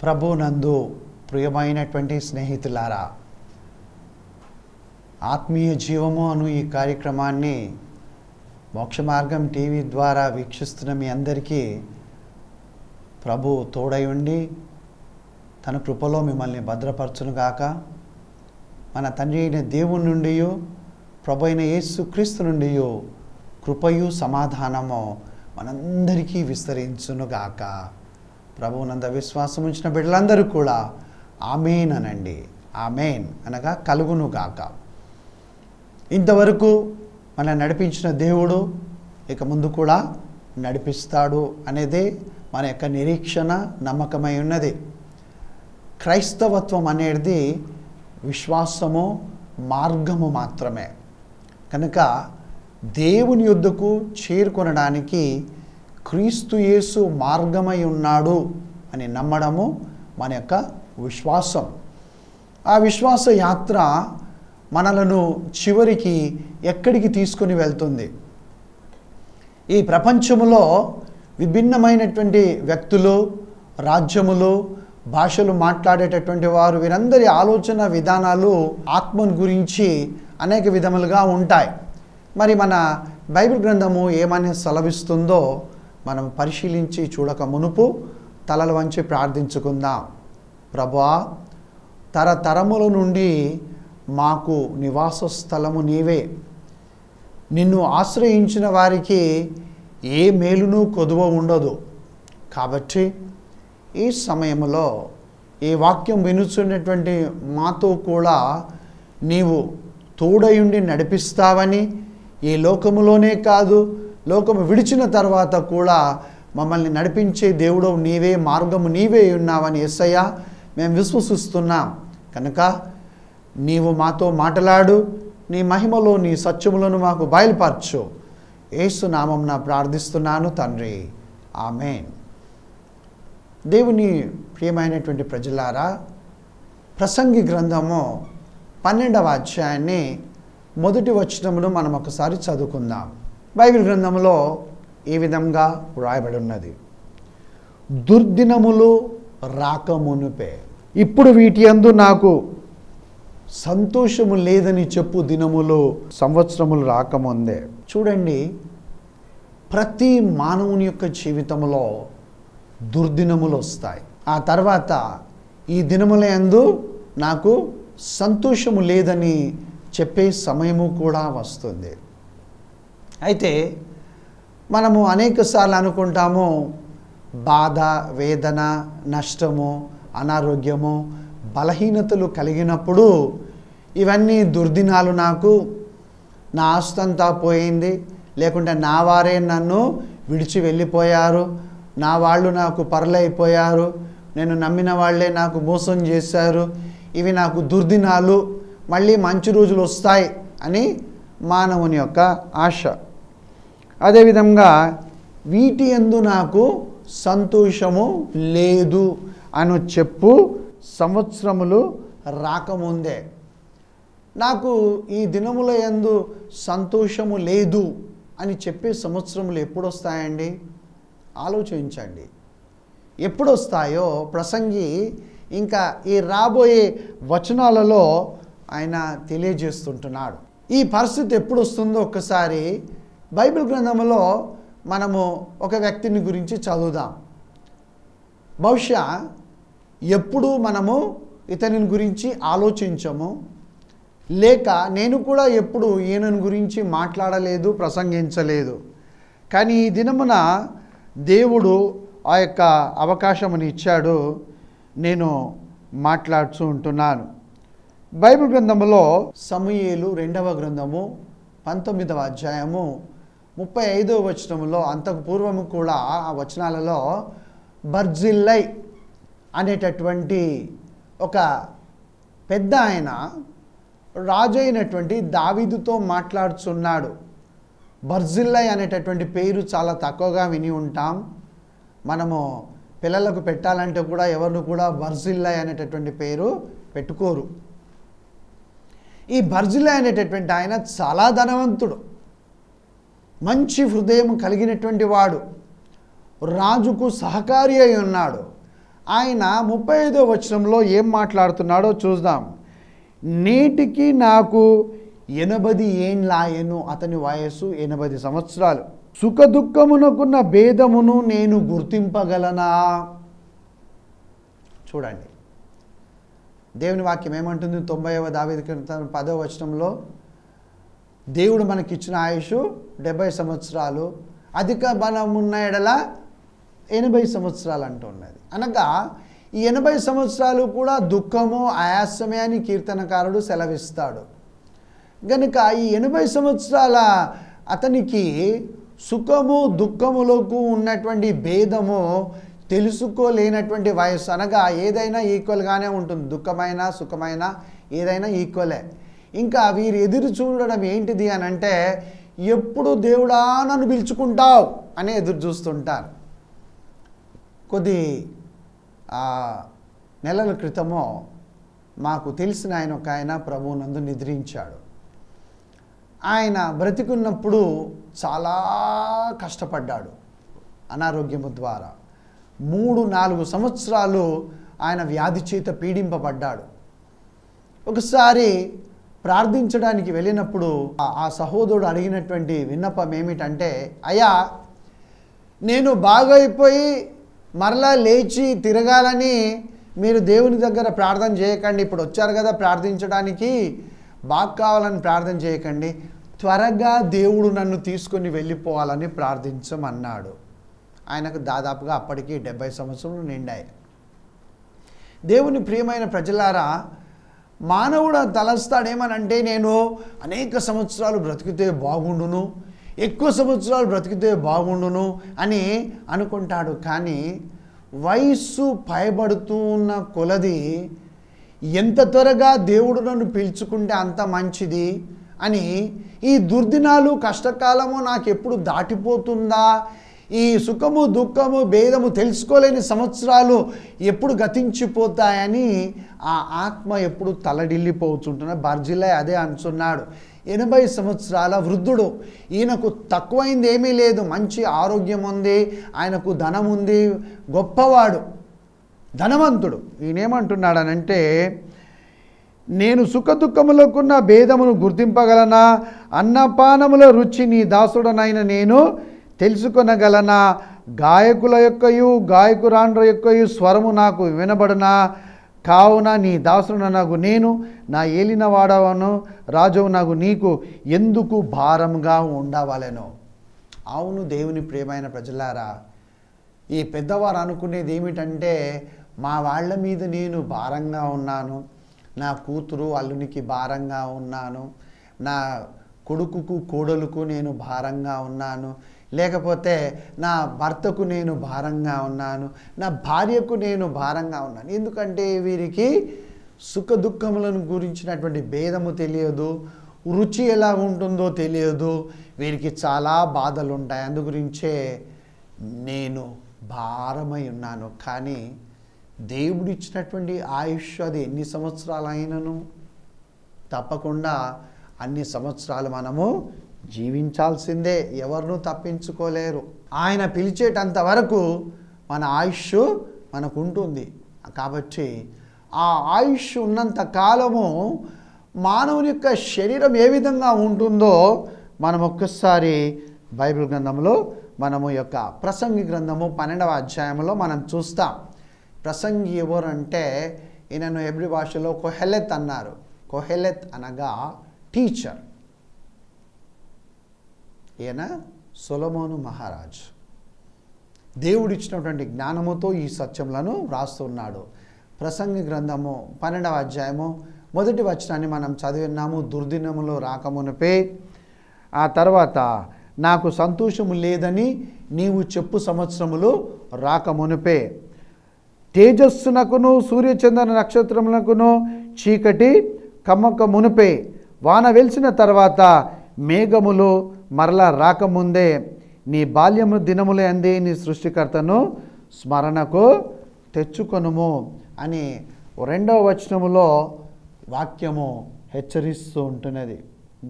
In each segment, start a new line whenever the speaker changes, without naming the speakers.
ప్రభునందు ప్రియమైనటువంటి స్నేహితులారా, ఆత్మీయ జీవము అను ఈ కార్యక్రమాన్ని మోక్ష మార్గం టీవీ ద్వారా వీక్షిస్తున్న మీ అందరికీ ప్రభు తోడై ఉండి తన కృపలో మిమ్మల్ని భద్రపరచునుగాక. మన తండ్రి అయిన దేవుని నుండి, ప్రభు అయిన యేసుక్రీస్తు నుండి కృపయు సమాధానము మనందరికీ విస్తరించునుగాక. ప్రభువునంద విశ్వాసం ఉంచిన బిడ్డలందరూ కూడా ఆమేన్ అనండి. ఆమేన్ అనగా కలుగునుగాక. ఇంతవరకు మనం నడిపించిన దేవుడు ఇక ముందు కూడా నడిపిస్తాడు అనేదే మన యొక్క నిరీక్షణ, నమ్మకమై ఉన్నది. క్రైస్తవత్వం అనేది విశ్వాసము, మార్గము మాత్రమే. కనుక దేవుని యొద్దకు చేరుకొనడానికి క్రీస్తు యేసు మార్గమై ఉన్నాడు అని నమ్మడము మన యొక్క విశ్వాసం. ఆ విశ్వాస యాత్ర మనలను చివరికి ఎక్కడికి తీసుకొని వెళ్తుంది? ఈ ప్రపంచములో విభిన్నమైనటువంటి వ్యక్తులు, రాజ్యములు, భాషలు మాట్లాడేటటువంటి వారు, వీరందరి ఆలోచన విధానాలు ఆత్మను గురించి అనేక విధములుగా ఉంటాయి. మరి మన బైబిల్ గ్రంథము ఏమని సెలవిస్తుందో మనం పరిశీలించి చూడక మునుపు తలలు వంచి ప్రార్థించుకుందాం. ప్రభువా, తరతరముల నుండి మాకు నివాస స్థలము నీవే. నిన్ను ఆశ్రయించిన వారికి ఏ మేలును కొదువ ఉండదు. కాబట్టి ఈ సమయంలో ఈ వాక్యం వినుచున్నటువంటి మాతో కూడా నీవు తోడయుండి నడిపిస్తావని, ఈ లోకములోనే కాదు, లోకము విడిచిన తర్వాత కూడా మమ్మల్ని నడిపించే దేవుడవు నీవే, మార్గము నీవే ఉన్నావని యేసయ్య మేము విశ్వసిస్తున్నాం. కనుక నీవు మాతో మాట్లాడు, నీ మహిమలో నీ సత్యములను మాకు బయలుపరచు. యేసు నామమున ప్రార్థిస్తున్నాను తండ్రి, ఆమేన్. దేవుని ప్రియమైనటువంటి ప్రజలారా, ప్రసంగి గ్రంథము 12వ అధ్యాయాన్ని మొదటి వచనమును మనం ఒకసారి చదువుకుందాం. బైబిల్ గ్రంథంలో ఈ విధంగా వ్రాయబడి ఉన్నది: దుర్దినములు రాకమునుపే ఇప్పుడు వీటి యందు నాకు సంతోషము లేదని చెప్పు దినములు, సంవత్సరములు రాకముందే. చూడండి, ప్రతి మానవుని యొక్క జీవితంలో దుర్దినములు వస్తాయి. ఆ తర్వాత ఈ దినముల యందు నాకు సంతోషము లేదని చెప్పే సమయము కూడా వస్తుంది. అయితే మనము అనేకసార్లు అనుకుంటాము, బాధ, వేదన, నష్టము, అనారోగ్యము, బలహీనతలు కలిగినప్పుడు ఇవన్నీ దుర్దినాలు, నాకు నా ఆస్తంతా పోయింది, లేకుంటే నా వారే నన్ను విడిచి వెళ్ళిపోయారు, నా వాళ్ళు నాకు పరలైపోయారు, నేను నమ్మిన వాళ్ళే నాకు మోసం చేశారు, ఇవి నాకు దుర్దినాలు, మళ్ళీ మంచి రోజులు వస్తాయి అని మానవుని యొక్క ఆశ. అదేవిధంగా వీటి యందు నాకు సంతోషము లేదు అని చెప్పు సంవత్సరములు రాకముందే. నాకు ఈ దినముల యందు సంతోషము లేదు అని చెప్పే సంవత్సరములు ఎప్పుడు వస్తాయండి? ఆలోచించండి. ఎప్పుడు వస్తాయో ప్రసంగి ఇంకా ఈ రాబోయే వచనాలలో ఆయన తెలియజేస్తుంటున్నాడు. ఈ పరిస్థితి ఎప్పుడు వస్తుందో ఒక్కసారి బైబిల్ గ్రంథంలో మనము ఒక వ్యక్తిని గురించి చదువుదాం. బహుశా ఎప్పుడు మనము ఇతని గురించి ఆలోచించము, లేక నేను కూడా ఎప్పుడు ఈయన గురించి మాట్లాడలేదు, ప్రసంగించలేదు. కానీ ఈ దినమున దేవుడు ఆ యొక్క అవకాశముని ఇచ్చాడు, నేను మాట్లాడుతూ ఉంటున్నాను. బైబిల్ గ్రంథములో సమూయేలు 2వ గ్రంథము 19వ అధ్యాయము 35వ వచనములో, అంతకు పూర్వము కూడా ఆ వచనాలలో బర్జిల్లై అనేటటువంటి ఒక పెద్ద ఆయన రాజు అయినటువంటి దావీదుతో మాట్లాడుతున్నాడు. బర్జిల్లై అనేటటువంటి పేరు చాలా తక్కువగా విని ఉంటాం. మనము పిల్లలకు పెట్టాలంటే కూడా ఎవరిని కూడా బర్జిల్లై అనేటటువంటి పేరు పెట్టుకోరు. ఈ బర్జిల్లై అనేటటువంటి ఆయన చాలా ధనవంతుడు, మంచి హృదయం కలిగినటువంటి వాడు, రాజుకు సహకారి అయి ఉన్నాడు. ఆయన 35వ వచనంలో ఏం మాట్లాడుతున్నాడో చూద్దాం. నేటికి నాకు 80 ఏండ్లాయెను. అతని వయస్సు 80 సంవత్సరాలు. సుఖదుఖమునకున్న భేదమును నేను గుర్తింపగలనా? చూడండి, దేవుని వాక్యం ఏమంటుంది? 90వ దావీదు కీర్తన 10వ వచనంలో దేవుడు మనకిచ్చిన ఆయుష్ 70 సంవత్సరాలు, అధిక బలమున్న ఎడల 80 సంవత్సరాలు అంటున్నది. అనగా ఈ 80 సంవత్సరాలు కూడా దుఃఖము ఆయాసమే అని కీర్తనకారుడు సెలవిస్తాడు. గనుక ఈ 80 సంవత్సరాల అతనికి సుఖము దుఃఖములకు ఉన్నటువంటి భేదము తెలుసుకోలేనటువంటి వయస్సు. అనగా ఏదైనా ఈక్వల్గానే ఉంటుంది, దుఃఖమైన సుఖమైన ఏదైనా ఈక్వలే. ఇంకా వీరు ఎదురు చూడడం ఏంటిది అని అంటే, ఎప్పుడు దేవుడా నన్ను పిలుచుకుంటావు అని ఎదురు చూస్తుంటారు. కొద్ది నెలల క్రితమో మాకు తెలిసిన ఒక ఆయన ప్రభువునందు నిద్రించాడు. ఆయన బ్రతికున్నప్పుడు చాలా కష్టపడ్డాడు అనారోగ్యము ద్వారా. 3-4 సంవత్సరాలు ఆయన వ్యాధి చేత పీడింపబడ్డాడు. ఒకసారి ప్రార్థించడానికి వెళ్ళినప్పుడు ఆ సహోదరుడు అడిగినటువంటి విన్నపం ఏమిటంటే, అయ్యా నేను బాగైపోయి మరలా లేచి తిరగాలని మీరు దేవుని దగ్గర ప్రార్థన చేయకండి. ఇప్పుడు వచ్చారు కదా ప్రార్థించడానికి, బాగా కావాలని ప్రార్థన చేయకండి, త్వరగా దేవుడు నన్ను తీసుకొని వెళ్ళిపోవాలని ప్రార్థించమన్నాడు. ఆయనకు దాదాపుగా అప్పటికి 70 సంవత్సరాలు నిండాయి. దేవుని ప్రియమైన ప్రజలారా, మానవుడు తలస్తాడేమనంటే, నేను అనేక సంవత్సరాలు బ్రతికితే బాగుండును, ఎక్కువ సంవత్సరాలు బ్రతికితే బాగుండును అని అనుకుంటాడు. కానీ వయస్సు పైబడుతూ ఉన్న కొలది ఎంత త్వరగా దేవుడు నన్ను పిలుచుకుంటే అంత మంచిది అని, ఈ దుర్దినాలు కష్టకాలము నాకు ఎప్పుడు దాటిపోతుందా, ఈ సుఖము దుఃఖము భేదము తెలుసుకోలేని సంవత్సరాలు ఎప్పుడు గతించిపోతాయని ఆ ఆత్మ ఎప్పుడు తలడిల్లిపోతుంటున్నా. బర్జిలై అదే అంటున్నాడు. 80 సంవత్సరాల వృద్ధుడు, ఈయనకు తక్కువైంది ఏమీ లేదు, మంచి ఆరోగ్యం ఉంది, ఆయనకు ధనం ఉంది, గొప్పవాడు, ధనవంతుడు. ఈయనేమంటున్నాడనంటే, నేను సుఖదుఖములకున్న భేదమును గుర్తింపగలనా? అన్నపానముల రుచి నీ దాసుడనైన నేను తెలుసుకొనగలనా? గాయకుల యొక్కయు గాయకురాండ్ర యొక్కయు స్వరము నాకు వినబడునా? కావున నీ దాసుడనగు నేను, నా ఏలిన వాడవను రాజువు నగు నీకు ఎందుకు భారంగా ఉండవలెను? అవును దేవుని ప్రియమైన ప్రజలారా, ఈ పెద్దవారు అనుకునేది ఏమిటంటే, మా వాళ్ళ మీద నేను భారంగా ఉన్నాను, నా కూతురు అల్లునికి భారంగా ఉన్నాను, నా కొడుకుకు కోడలుకు నేను భారంగా ఉన్నాను, లేకపోతే నా భర్తకు నేను భారంగా ఉన్నాను, నా భార్యకు నేను భారంగా ఉన్నాను. ఎందుకంటే వీరికి సుఖ దుఃఖములను గురించినటువంటి భేదము తెలియదు, రుచి ఎలా ఉంటుందో తెలియదు, వీరికి చాలా బాధలు ఉంటాయి. అందుగురించే నేను భారమై ఉన్నాను. కానీ దేవుడు ఇచ్చినటువంటి ఆయుష్ అది ఎన్ని సంవత్సరాలైనను తప్పకుండా అన్ని సంవత్సరాలు మనము జీవించాల్సిందే, ఎవరినూ తప్పించుకోలేరు. ఆయన పిలిచేటంత వరకు మన ఆయుష్ మనకు ఉంటుంది. కాబట్టి ఆ ఆయుష్ ఉన్నంత కాలము మానవుని యొక్క శరీరం ఏ విధంగా ఉంటుందో మనం ఒక్కసారి బైబిల్ గ్రంథంలో మనము యొక్క ప్రసంగి గ్రంథము 12వ అధ్యాయంలో మనం చూస్తాం. ప్రసంగి ఎవరంటే, ఈయనను హెబ్రీ భాషలో కొహెలెత్ అన్నారు. కొహెలెత్ అనగా టీచర్. ఈయన సొలొమోను మహారాజు దేవుడిచ్చినటువంటి జ్ఞానముతో ఈ సత్యములను వ్రాస్తున్నాడు. ప్రసంగి గ్రంథము 12వ అధ్యాయము 1వ వచనాన్ని మనం చదివినాము. దుర్దినములో రాకమునిపే, ఆ తర్వాత నాకు సంతోషము లేదని నీవు చెప్పు సంవత్సరములు రాకమునిపే, తేజస్సునకును సూర్యచంద్ర నక్షత్రములకును చీకటి కమ్మక మునిపే, వాన వెలిసిన తర్వాత మేఘములు మరలా రాకముందే, నీ బాల్యము దినములే అందే నీ సృష్టికర్తను స్మరణకు తెచ్చుకొనుము అని 2వ వచనములో వాక్యము హెచ్చరిస్తూ ఉంటున్నది.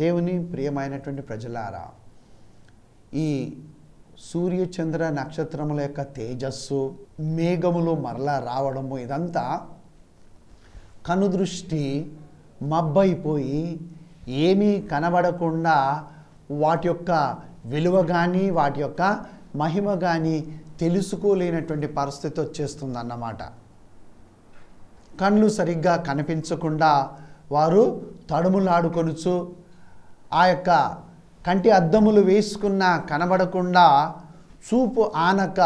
దేవుని ప్రియమైనటువంటి ప్రజలారా, ఈ సూర్య చంద్ర నక్షత్రముల యొక్క తేజస్సు, మేఘములు మరలా రావడము, ఇదంతా కనుదృష్టి మబ్బైపోయి ఏమీ కనబడకుండా వాటి యొక్క విలువ కానీ వాటి యొక్క మహిమ కానీ తెలుసుకోలేనటువంటి పరిస్థితి వచ్చేస్తుంది అన్నమాట. కళ్ళు సరిగ్గా కనిపించకుండా వారు తడుములాడుకొనుచు ఆ యొక్క కంటి అద్దములు వేసుకున్నా కనబడకుండా, చూపు ఆనక,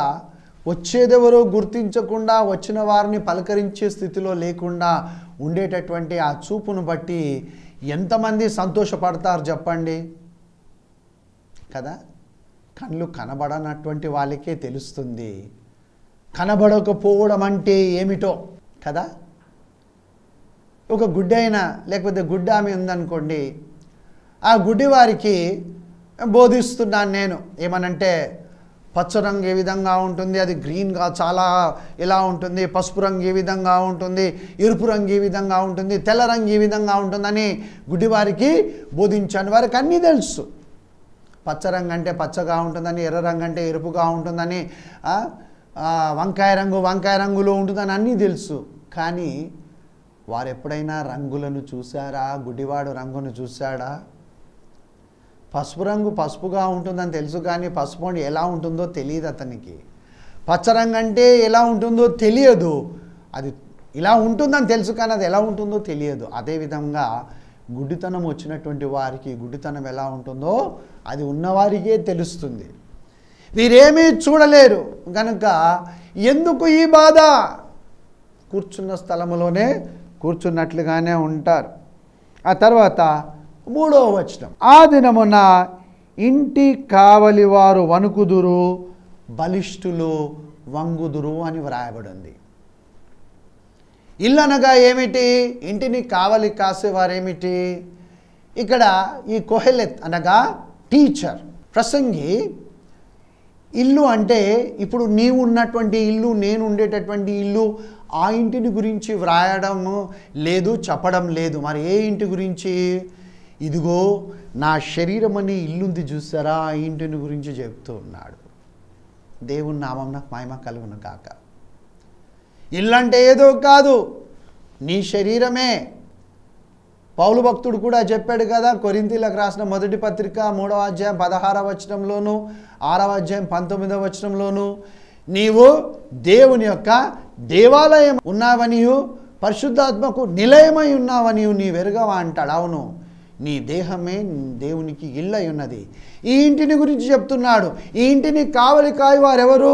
వచ్చేదెవరో గుర్తించకుండా వచ్చిన వారిని పలకరించే స్థితిలో లేకుండా ఉండేటటువంటి ఆ చూపును బట్టి ఎంతమంది సంతోషపడతారు చెప్పండి కదా. కళ్ళు కనబడనటువంటి వాళ్ళకే తెలుస్తుంది కనబడకపోవడం అంటే ఏమిటో కదా. ఒక గుడ్డైన లేకపోతే గుడ్డ ఆమె ఉందనుకోండి, ఆ గుడ్డి వారికి బోధిస్తున్నాను నేను. ఏమనంటే పచ్చ రంగు ఏ విధంగా ఉంటుంది, అది గ్రీన్గా చాలా ఎలా ఉంటుంది, పసుపు రంగు ఏ విధంగా ఉంటుంది, ఎరుపు రంగు ఏ విధంగా ఉంటుంది, తెల్ల రంగు ఏ విధంగా ఉంటుందని గుడ్డివారికి బోధించాను. వారికి అన్నీ తెలుసు. పచ్చ రంగు అంటే పచ్చగా ఉంటుందని, ఎర్ర రంగు అంటే ఎరుపుగా ఉంటుందని, వంకాయ రంగులో ఉంటుందని అన్నీ తెలుసు. కానీ వారు ఎప్పుడైనా రంగులను చూసారా? గుడ్డివాడు రంగును చూశాడా? పసుపు రంగు పసుపుగా ఉంటుందని తెలుసు, కానీ పసుపు ఎలా ఉంటుందో తెలియదు అతనికి. పచ్చ రంగు అంటే ఎలా ఉంటుందో తెలియదు. అది ఇలా ఉంటుందని తెలుసు, కానీ అది ఎలా ఉంటుందో తెలియదు. అదేవిధంగా గుడ్డితనం వచ్చినటువంటి వారికి గుడ్డితనం ఎలా ఉంటుందో అది ఉన్నవారికే తెలుస్తుంది. వీరేమీ చూడలేరు కనుక ఎందుకు ఈ బాధ? కూర్చున్న స్థలములోనే కూర్చున్నట్లుగానే ఉంటారు. ఆ తర్వాత 3వ వచనం, ఆ దినమున ఇంటి కావలి వారు వణుకుదురు, బలిష్ఠులు వంగుదురు అని వ్రాయబడింది. ఇల్లు అనగా ఏమిటి? ఇంటిని కావలి కాసేవారేమిటి? ఇక్కడ ఈ కొహెలెత్ అనగా టీచర్, ప్రసంగి. ఇల్లు అంటే ఇప్పుడు నీవు ఉన్నటువంటి ఇల్లు, నేను ఉండేటటువంటి ఇల్లు, ఆ ఇంటిని గురించి వ్రాయడం లేదు, చెప్పడం లేదు. మరి ఏ ఇంటి గురించి? ఇదిగో నా శరీరం అనే ఇల్లుంది చూసారా, ఆ ఇంటిని గురించి చెప్తూ ఉన్నాడు. దేవుని నామం నాకు మహిమ కలుగును కాక. ఇల్లు అంటే ఏదో కాదు, నీ శరీరమే. పౌలు భక్తుడు కూడా చెప్పాడు కదా, కొరింథీయులకు రాసిన మొదటి పత్రిక 3వ అధ్యాయం 16వ వచనంలోను 6వ అధ్యాయం 19వ వచనంలోను, నీవు దేవుని యొక్క దేవాలయం ఉన్నావనియు పరిశుద్ధాత్మకు నిలయమై ఉన్నావనియు నీవెరుగవా అంటాడు. అవును, నీ దేహమే దేవునికి ఇల్లు అయి ఉన్నది. ఈ ఇంటిని గురించి చెప్తున్నాడు. ఈ ఇంటిని కావలి కాయి వారెవరు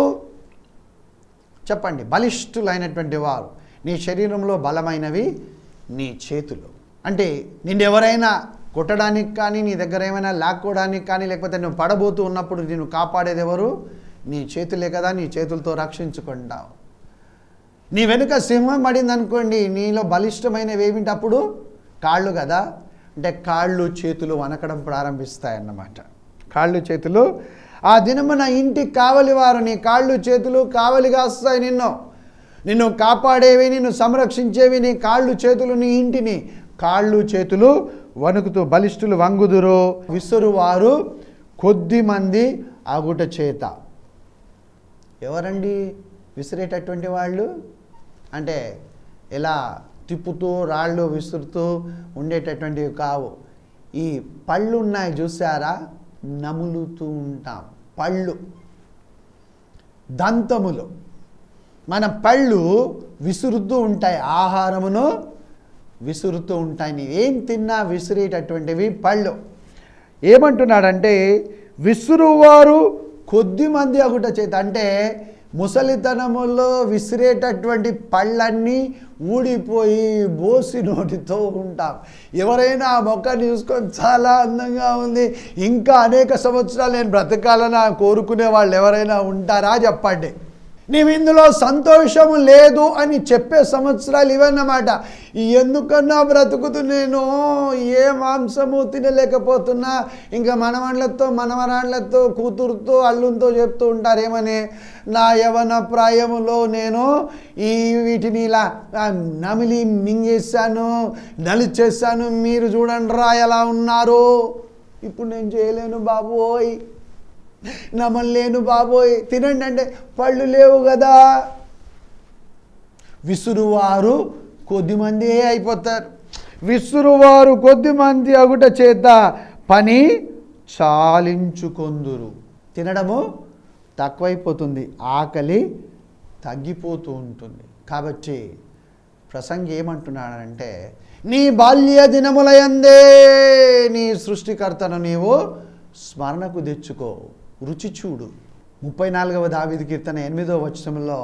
చెప్పండి? బలిష్ఠులైనటువంటి వారు. నీ శరీరంలో బలమైనవి నీ చేతులు. అంటే నిన్నెవరైనా కొట్టడానికి కానీ, నీ దగ్గర ఏమైనా లాక్కోవడానికి కానీ, లేకపోతే నువ్వు పడబోతూ ఉన్నప్పుడు నిన్ను కాపాడేది ఎవరు? నీ చేతులే కదా. నీ చేతులతో రక్షించుకుంటావు. నీ వెనుక సింహం పడింది అనుకోండి, నీలో బలిష్టమైనవి ఏమిటి అప్పుడు? కాళ్ళు కదా. అంటే కాళ్ళు చేతులు వనకడం ప్రారంభిస్తాయన్నమాట. కాళ్ళు చేతులు ఆ దినమున ఇంటి కావలి వారు నీ కాళ్ళు చేతులు కావలిగా వస్తాయి. నిన్ను కాపాడేవి, నిన్ను సంరక్షించేవి నీ కాళ్ళు చేతులు. నీ ఇంటిని కాళ్ళు చేతులు వణుకుతూ బలిష్ఠులు వంగుదురు, విసురువారు కొద్ది మంది ఆగుట చేత. ఎవరండి విసిరేటటువంటి వాళ్ళు? అంటే ఎలా తిప్పుతూ రాళ్ళు విసురుతూ ఉండేటటువంటివి కావు. ఈ పళ్ళు ఉన్నాయి చూసారా, నములుతూ ఉంటాం. పళ్ళు, దంతములు, మన పళ్ళు విసురుతూ ఉంటాయి, ఆహారమును విసురుతూ ఉంటాయి. నీవేం తిన్నా విసిరేటటువంటివి పళ్ళు. ఏమంటున్నాడంటే విసురువారు కొద్ది మంది అగుట చేత. అంటే ముసలితనములో విసిరేటటువంటి పళ్ళన్నీ ఊడిపోయి బోసి నోటితో ఉంటాం. ఎవరైనా ఆ మొక్కని చూసుకొని చాలా అందంగా ఉంది, ఇంకా అనేక సంవత్సరాలు నేను బ్రతకాలని కోరుకునే వాళ్ళు ఎవరైనా ఉంటారా చెప్పండి? నీవు ఇందులో సంతోషము లేదు అని చెప్పే సంవత్సరాలు ఇవన్నమాట. ఎందుకన్నా బ్రతుకుతూ నేను ఏ మాంసము తినలేకపోతున్నా, ఇంకా మనవళ్ళతో మనవరాళ్ళతో కూతురుతో అల్లుతో చెప్తూ ఉంటారు ఏమని, నా యవన ప్రాయములో నేను వీటిని ఇలా నమిలి మింగేశాను, నలిచేశాను, మీరు చూడండి రా ఎలా ఉన్నారు, ఇప్పుడు నేను చేయలేను బాబోయ్ నమ్మలేను బాబోయ్, తినండి అంటే పళ్ళు లేవు కదా. విసురువారు కొద్దిమంది అయిపోతారు. విసురువారు కొద్దిమంది అగుట చేత పని చాలించుకొందురు. తినడము తక్కువైపోతుంది, ఆకలి తగ్గిపోతూ ఉంటుంది. కాబట్టి ప్రసంగి ఏమంటున్నాడంటే, నీ బాల్య దినములయందే నీ సృష్టికర్తను నీవు స్మరణకు తెచ్చుకో, రుచి చూడు. 34వ దావీదు కీర్తన 8వ వచనంలో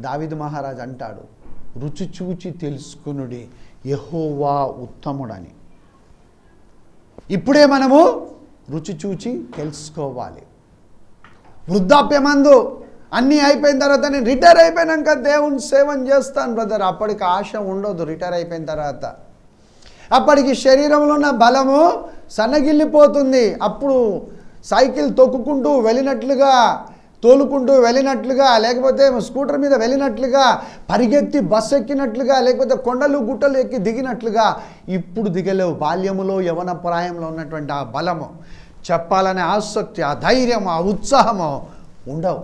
దావీదు మహారాజు అంటాడు, రుచి చూచి తెలుసుకునుడి యెహోవా ఉత్తముడని. ఇప్పుడే మనము రుచి చూచి తెలుసుకోవాలి. వృద్ధాప్యమందు అన్నీ అయిపోయిన తర్వాత నేను రిటైర్ అయిపోయినాక దేవుని సేవను చేస్తాను బ్రదర్, అప్పటికి ఆశ ఉండదు. రిటైర్ అయిపోయిన తర్వాత అప్పటికి శరీరంలో ఉన్న బలము సన్నగిల్లిపోతుంది. అప్పుడు సైకిల్ తొక్కుకుంటూ వెళ్ళినట్లుగా, తోలుకుంటూ వెళ్ళినట్లుగా, లేకపోతే స్కూటర్ మీద వెళ్ళినట్లుగా, పరిగెత్తి బస్సు ఎక్కినట్లుగా, లేకపోతే కొండలు గుట్టలు ఎక్కి దిగినట్లుగా ఇప్పుడు దిగలేవు. బాల్యములో యవన ప్రాయంలో ఉన్నటువంటి ఆ బలము, చెప్పాలనే ఆసక్తి, ఆ ధైర్యం, ఆ ఉత్సాహము ఉండవు.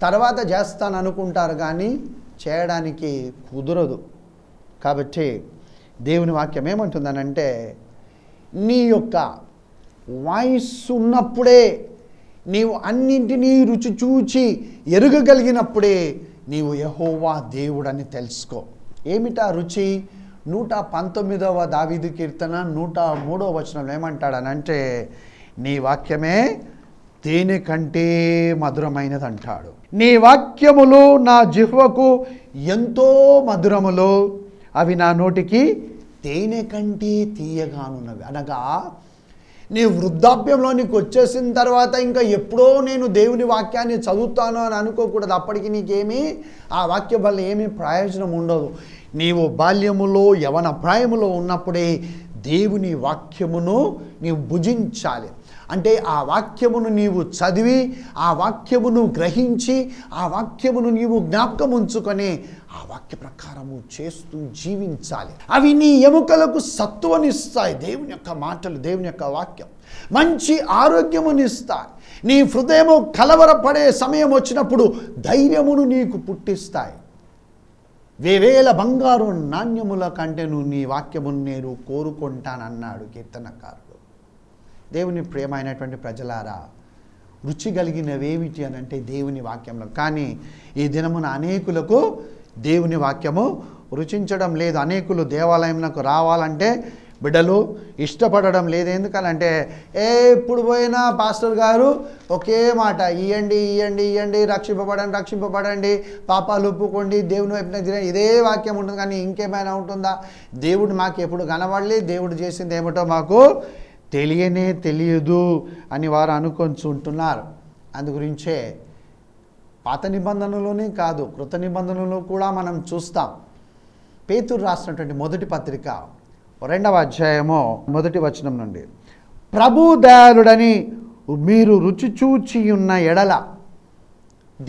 తర్వాత చేస్తాను అనుకుంటారు కానీ చేయడానికి కుదరదు. కాబట్టి దేవుని వాక్యం ఏమంటుందనంటే, నీ యొక్క వయస్సు ఉన్నప్పుడే, నీవు అన్నింటినీ రుచి చూచి ఎరుగగలిగినప్పుడే నీవు యెహోవా దేవుడని తెలుసుకో. ఏమిటా రుచి? 119వ దావీదు కీర్తన 103వ వచనంలో ఏమంటాడనంటే, నీ వాక్యమే తేనె కంటే మధురమైనది అంటాడు. నీ వాక్యములు నా జిహ్వకు ఎంతో మధురములు, అవి నా నోటికి తేనె కంటే తీయగానున్నవి. అనగా నీ వృద్ధాప్యంలో నీకు వచ్చేసిన తర్వాత ఇంకా ఎప్పుడో నేను దేవుని వాక్యాన్ని చదువుతాను అని అనుకోకూడదు. అప్పటికి నీకేమీ ఆ వాక్యం వల్ల ఏమీ ప్రయోజనం ఉండదు. నీవు బాల్యములో యవన ప్రాయములో ఉన్నప్పుడే దేవుని వాక్యమును నీవు భుజించాలి. అంటే ఆ వాక్యమును నీవు చదివి, ఆ వాక్యమును గ్రహించి, ఆ వాక్యమును నీవు జ్ఞాపకం ఉంచుకొని ఆ వాక్య ప్రకారము చేస్తూ జీవించాలి. అవి నీ ఎముకలకు సత్తువనిస్తాయి. దేవుని యొక్క మాటలు, దేవుని యొక్క వాక్యం మంచి ఆరోగ్యమునిస్తాయి. నీ హృదయము కలవరపడే సమయం వచ్చినప్పుడు ధైర్యమును నీకు పుట్టిస్తాయి. వేవేల బంగారు నాణ్యముల కంటేను నీ వాక్యమును నేను కోరుకుంటానన్నాడు కీర్తనకారుడు. దేవుని ప్రియమైనటువంటి ప్రజలారా, రుచి కలిగినవేమిటి అని అంటే దేవుని వాక్యంలో. కానీ ఈ దినమున అనేకులకు దేవుని వాక్యము రుచించడం లేదు. అనేకులు దేవాలయంకు రావాలంటే బిడ్డలు ఇష్టపడడం లేదు. ఎందుకనంటే ఎప్పుడు పోయినా పాస్టర్ గారు ఒకే మాట, ఇయ్యండి ఇయ్యండి ఇయ్యండి, రక్షింపబడండి రక్షింపబడండి, పాపాలు ఒప్పుకోండి, దేవుని వైపున ఇదే వాక్యం ఉంటుంది. కానీ ఇంకేమైనా ఉంటుందా? దేవుడు మాకు ఎప్పుడు కనబడలే, దేవుడు చేసింది ఏమిటో మాకు తెలియనే తెలియదు అని వారు అనుకుంటున్నారు. అందు గురించే పాత నిబంధనలోనే కాదు, కృత నిబంధనలో కూడా మనం చూస్తాం. పేతురు రాసినటువంటి మొదటి పత్రిక 2వ అధ్యాయము 1వ వచనం నుండి, ప్రభు దయాళుడని మీరు రుచి చూచి ఉన్న ఎడల.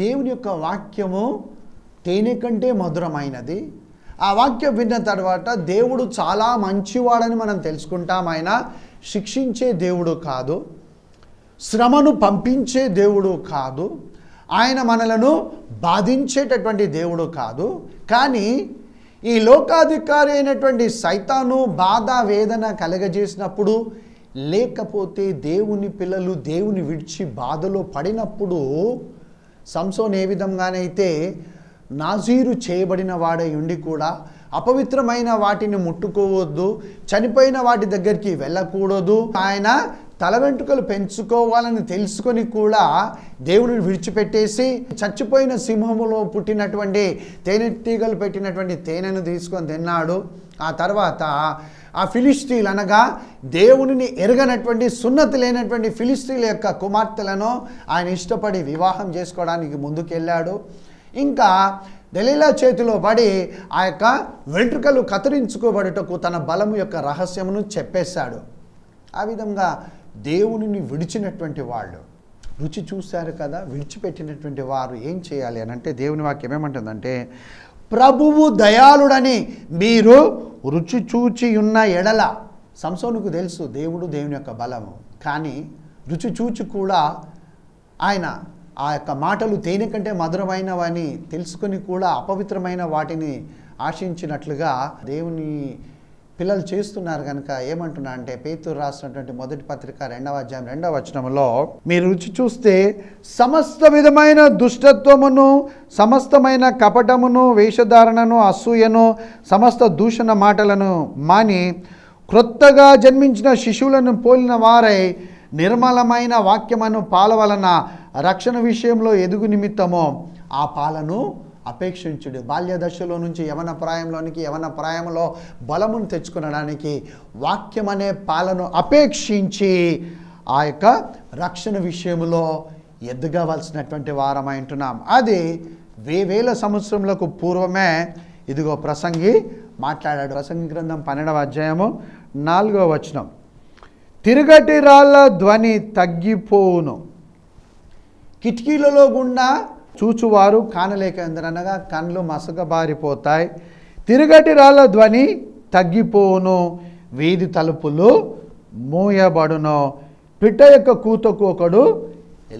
దేవుని యొక్క వాక్యము తేనె కంటే మధురమైనది. ఆ వాక్యం విన్న తర్వాత దేవుడు చాలా మంచివాడని మనం తెలుసుకుంటాం. ఆయన శిక్షించే దేవుడు కాదు, శ్రమను పంపించే దేవుడు కాదు, ఆయన మనలను బాధించేటటువంటి దేవుడు కాదు. కానీ ఈ లోకాధికారి అయినటువంటి సైతాను బాధ వేదన కలగజేసినప్పుడు, లేకపోతే దేవుని పిల్లలు దేవుని విడిచి బాధలో పడినప్పుడు, సంసోను ఏ విధంగానైతే నాజీరు చేయబడిన వాడై ఉండి కూడా అపవిత్రమైన వాటిని ముట్టుకోవద్దు, చనిపోయిన వాటి దగ్గరికి వెళ్ళకూడదు, ఆయన తల వెంట్రుకలు పెంచుకోవాలని తెలుసుకొని కూడా దేవుని విడిచిపెట్టేసి చచ్చిపోయిన సింహములో పుట్టినటువంటి తేనెటీగలు పెట్టినటువంటి తేనెను తీసుకొని తిన్నాడు. ఆ తర్వాత ఆ ఫిలిష్తీలు అనగా దేవునిని ఎరగనటువంటి సున్నతి లేనటువంటి ఫిలిష్తీల యొక్క కుమార్తెలను ఆయన ఇష్టపడి వివాహం చేసుకోవడానికి ముందుకెళ్ళాడు. ఇంకా దెలీలా చేతిలో పడి ఆ యొక్క వెంట్రుకలు కత్తిరించుకోబడుటకు తన బలము యొక్క రహస్యమును చెప్పేశాడు. ఆ విధంగా దేవునిని విడిచినటువంటి వాళ్ళు, రుచి చూశారు కదా, విడిచిపెట్టినటువంటి వారు ఏం చేయాలి అని అంటే, దేవుని వాక్యం ఏమంటుందంటే, ప్రభువు దయాళుడని మీరు రుచి చూచి ఉన్న ఎడల. సంసోనుకు తెలుసు దేవుడు దేవుని యొక్క బలము, కానీ రుచి చూచి కూడా ఆయన ఆ యొక్క మాటలు తేనె కంటే మధురమైనవని తెలుసుకొని కూడా అపవిత్రమైన వాటిని ఆశించినట్లుగా దేవుని పిల్లలు చేస్తున్నారు కనుక ఏమంటున్నా అంటే పేతురు రాసినటువంటి మొదటి పత్రిక 2వ అధ్యాయం 2వ వచనంలో మీరు రుచి చూస్తే సమస్త విధమైన దుష్టత్వమును, సమస్తమైన కపటమును, వేషధారణను, అసూయను, సమస్త దూషణ మాటలను మాని క్రొత్తగా జన్మించిన శిశువులను పోలిన వారై నిర్మలమైన వాక్యమును పాల వలన రక్షణ విషయంలో ఎదుగు నిమిత్తము ఆ పాలను అపేక్షించుడు. బాల్య దశలో నుంచి యవన ప్రాయంలోనికి, యవన ప్రాయంలో బలమును తెచ్చుకొనడానికి వాక్యం అనే పాలను అపేక్షించి ఆ యొక్క రక్షణ విషయంలో ఎదగవలసినటువంటి వారమై ఉంటున్నాం. అది వేవేల సంవత్సరములకు పూర్వమే ఇదిగో ప్రసంగి మాట్లాడాడు. ప్రసంగి గ్రంథం 12వ అధ్యాయము 4వ వచనం, తిరుగటి రాళ్ళ ధ్వని తగ్గిపోవును, కిటికీలలో గుండా చూచువారు కానలేక ఎందరనగా కళ్ళు మసకబారిపోతాయి. తిరుగటి రాళ్ళ ధ్వని తగ్గిపోవును, వీధి తలుపులు మూయబడును, పిట్ట యొక్క కూతకు ఒకడు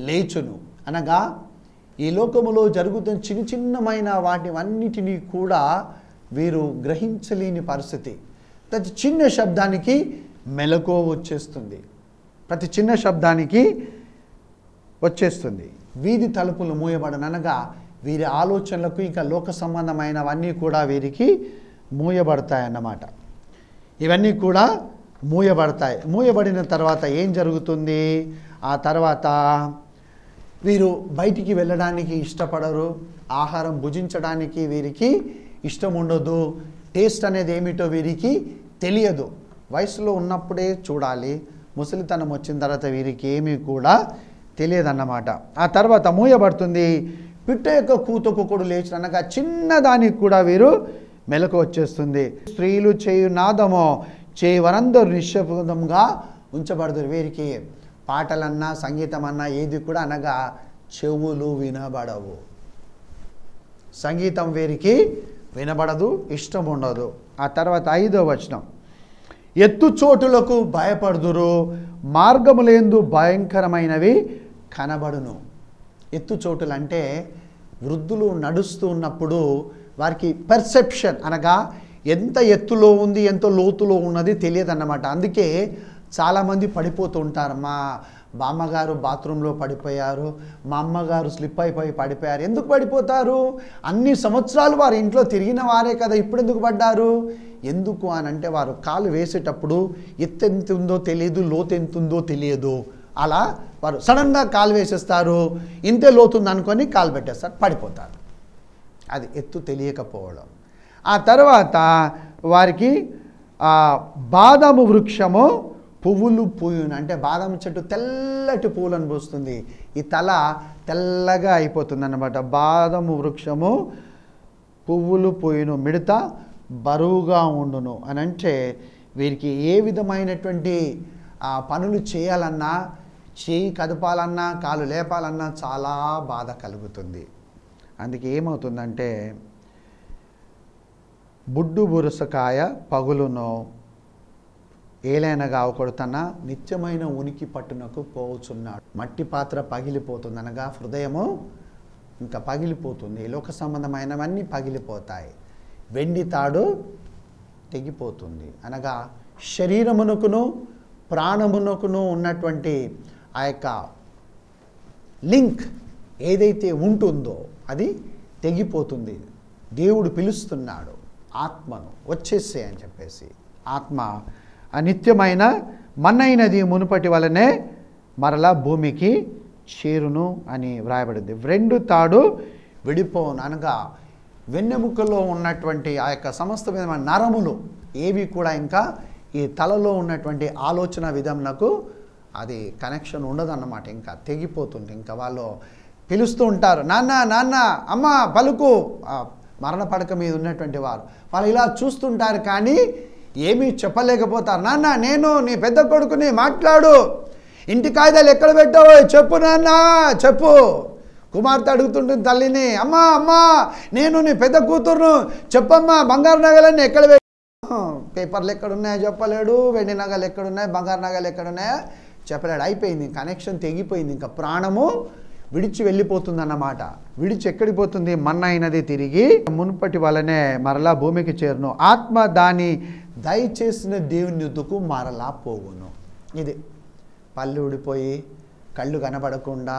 లేచును. అనగా ఈ లోకములో జరుగుతున్న చిన్న చిన్నమైన వాటివన్నిటినీ కూడా వీరు గ్రహించలేని పరిస్థితి. ప్రతి చిన్న శబ్దానికి మెలకువ వచ్చేస్తుంది, ప్రతి చిన్న శబ్దానికి వచ్చేస్తుంది. వీధి తలుపులు మూయబడను అనగా వీరి ఆలోచనలకు ఇంకా లోక సంబంధమైనవన్నీ కూడా వీరికి మూయబడతాయన్నమాట. ఇవన్నీ కూడా మూయబడతాయి. మూయబడిన తర్వాత ఏం జరుగుతుంది? ఆ తర్వాత వీరు బయటికి వెళ్ళడానికి ఇష్టపడరు, ఆహారం భుజించడానికి వీరికి ఇష్టం ఉండదు, టేస్ట్ అనేది ఏమిటో వీరికి తెలియదు. వయసులో ఉన్నప్పుడే చూడాలి, ముసలితనం వచ్చిన తర్వాత వీరికి ఏమీ కూడా తెలియదన్నమాట. ఆ తర్వాత మూయబడుతుంది. పిట్ట యొక్క కూతకు కూడా లేచిన అనగా చిన్నదానికి కూడా వీరు మెలకు వచ్చేస్తుంది. స్త్రీలు చేయు నాదమో చేయి వరందరూ నిశ్శబ్దంగా ఉంచబడతారు. వీరికి పాటలన్నా సంగీతం అన్నా ఏది కూడా అనగా చెవులు వినబడవు, సంగీతం వీరికి వినబడదు, ఇష్టం ఉండదు. ఆ తర్వాత 5వ వచనం, ఎత్తు చోటులకు భయపడుదురు, మార్గములేందు భయంకరమైనవి కనబడును. ఎత్తు చోటులు అంటే వృద్ధులు నడుస్తూ ఉన్నప్పుడు వారికి పర్సెప్షన్ అనగా ఎంత ఎత్తులో ఉంది, ఎంత లోతులో ఉన్నది తెలియదు అన్నమాట. అందుకే చాలామంది పడిపోతూ ఉంటారు. మా బామ్మగారు బాత్రూంలో పడిపోయారు, మా అమ్మగారు స్లిప్ అయిపోయి పడిపోయారు. ఎందుకు పడిపోతారు? అన్ని సంవత్సరాలు వారు ఇంట్లో తిరిగిన వారే కదా, ఇప్పుడు ఎందుకు పడ్డారు? ఎందుకు అని అంటే వారు కాలు వేసేటప్పుడు ఎత్తు ఎంత ఉందో తెలియదు, లోతు ఎంత ఉందో తెలియదు. అలా వారు సడన్గా కాలు వేసేస్తారు, ఇంతే లోతుంది అనుకొని కాలు పెట్టేస్తారు, పడిపోతారు. అది ఎత్తు తెలియకపోవడం. ఆ తర్వాత వారికి బాదాము వృక్షము పువ్వులు పూయును అంటే బాదాము చెట్టు తెల్లటి పువ్వులను పూస్తుంది, ఈ తల తెల్లగా అయిపోతుంది అన్నమాట. బాదాము వృక్షము పువ్వులు పూయును, మిడత బరువుగా ఉండును అని అంటే వీరికి ఏ విధమైనటువంటి పనులు చేయాలన్నా, చేయి కదపాలన్నా, కాలు లేపాలన్నా చాలా బాధ కలుగుతుంది. అందుకే ఏమవుతుందంటే బుడ్డు బురుసకాయ పగులును, ఏలైనగా ఒకడు తన నిత్యమైన ఉనికి పట్టునకు పోవచ్చున్నాడు. మట్టి పాత్ర పగిలిపోతుంది అనగా హృదయము ఇంకా పగిలిపోతుంది, లోక సంబంధమైనవన్నీ పగిలిపోతాయి. వెండి తాడు తెగిపోతుంది అనగా శరీరమునకును ప్రాణమునకును ఉన్నటువంటి ఆ యొక్క లింక్ ఏదైతే ఉంటుందో అది తెగిపోతుంది. దేవుడు పిలుస్తున్నాడు ఆత్మను, వచ్చేసే అని చెప్పేసి. ఆత్మ అనిత్యమైన మన్నైనది మునుపటి వలనే మరలా భూమికి చేరును అని వ్రాయబడింది. రెండు తాడు విడిపోను అనగా వెన్నెముకలో ఉన్నటువంటి ఆ యొక్క సమస్త విధమైన నరములు ఏవి కూడా ఇంకా ఈ తలలో ఉన్నటువంటి ఆలోచన విధంలకు అది కనెక్షన్ ఉండదన్నమాట, ఇంకా తెగిపోతుంది. ఇంకా వాళ్ళు పిలుస్తూ ఉంటారు, నాన్న నాన్న అమ్మ పలుకు, మరణ పడక మీద ఉన్నటువంటి వారు వాళ్ళు ఇలా చూస్తుంటారు కానీ ఏమీ చెప్పలేకపోతారు. నాన్న నేను నీ పెద్ద కొడుకుని, మాట్లాడు, ఇంటి కాగితాలు ఎక్కడ పెట్టావో చెప్పు నాన్న చెప్పు. కుమార్తె అడుగుతుంటుంది తల్లిని, అమ్మా అమ్మా నేను నీ పెద్ద కూతురును, చెప్పమ్మా బంగారు నగలన్నీ ఎక్కడ పేపర్లు ఎక్కడున్నాయో చెప్పలేడు, వెండి నగలు ఎక్కడున్నాయి, బంగారు నగలు ఎక్కడున్నాయో చెప్పలేడు. అయిపోయింది, కనెక్షన్ తెగిపోయింది, ఇంకా ప్రాణము విడిచి వెళ్ళిపోతుందన్నమాట. విడిచి ఎక్కడికి పోతుంది? మన్నా అయినది తిరిగి మునుపటి వలనే మరలా భూమికి చేరును. ఆత్మ దాని దయచేసిన దేవుని యుద్ధకు మరలా పోవును. ఇది పళ్ళు ఊడిపోయి, కళ్ళు కనబడకుండా,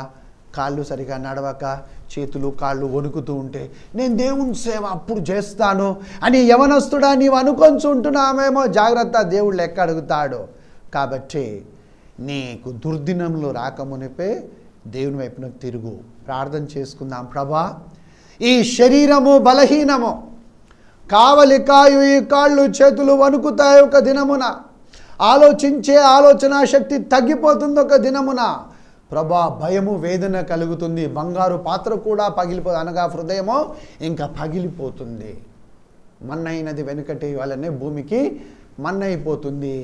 కాళ్ళు సరిగా నడవక, చేతులు కాళ్ళు వణుకుతూ ఉంటే నేను దేవుని సేవ అప్పుడు చేస్తాను అని యవనస్తుడా నీవు అనుకొంచుంటున్నామేమో. జాగ్రత్త, దేవుడు లెక్క అడుగుతాడు. కాబట్టి నీకు దుర్దినంలో రాకమునిపే దేవుని వైపునకు తిరుగు. ప్రార్థన చేసుకుందాం. ప్రభా, ఈ శరీరము బలహీనము, కావలి కాయు ఈ కాళ్ళు చేతులు వణుకుతాయి ఒక దినమున, ఆలోచించే ఆలోచన శక్తి తగ్గిపోతుంది ఒక దినమున. ప్రభా, భయము వేదన కలుగుతుంది, బంగారు పాత్ర కూడా పగిలిపోతుంది, అనగా హృదయము ఇంకా పగిలిపోతుంది. మన్నైనది వెనుకటి వలనే భూమికి మన్నైపోతుంది.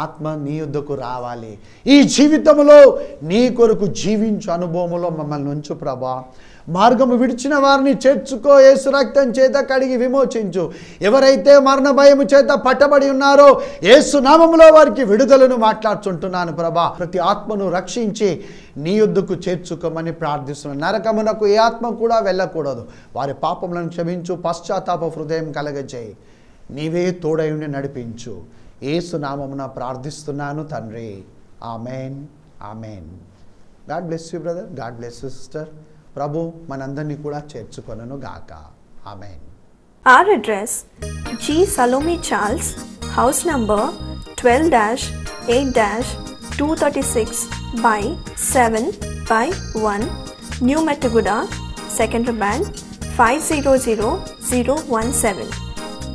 ఆత్మ నీ యొద్దకు రావాలి. ఈ జీవితంలో నీ కొరకు జీవించు అనుభవములో మమ్మల్ని ఉంచు ప్రభా. మార్గము విడిచిన వారిని చేర్చుకో, యేసు రక్తం చేత కడిగి విమోచించు. ఎవరైతే మరణ భయము చేత పట్టబడి ఉన్నారో యేసు నామములో వారికి విడుదలను మాట్లాడుచుంటున్నాను ప్రభా. ప్రతి ఆత్మను రక్షించి నీ యొద్దకు చేర్చుకోమని ప్రార్థిస్తున్నాను. నరకమునకు ఏ ఆత్మ కూడా వెళ్ళకూడదు. వారి పాపములను క్షమించు, పశ్చాత్తాప హృదయం కలగజేయి. నీవే తోడై ఉండి నడిపించు. యేసు నామమున ప్రార్థిస్తున్నాను తండ్రి. Amen, amen. God bless you brother, God bless you sister. ప్రభు మనందరినీ కూడా చేర్చుకొనను గాక. Amen.
Our address: G. Salome Charles, house number 12-8-236 by 7 by 1, New Metaguda, Secondary 500017.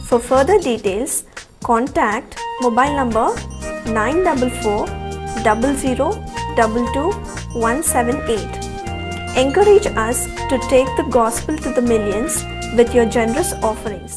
For further details, contact mobile number 944-0022-178. Encourage us to take the gospel to the millions with your generous offerings.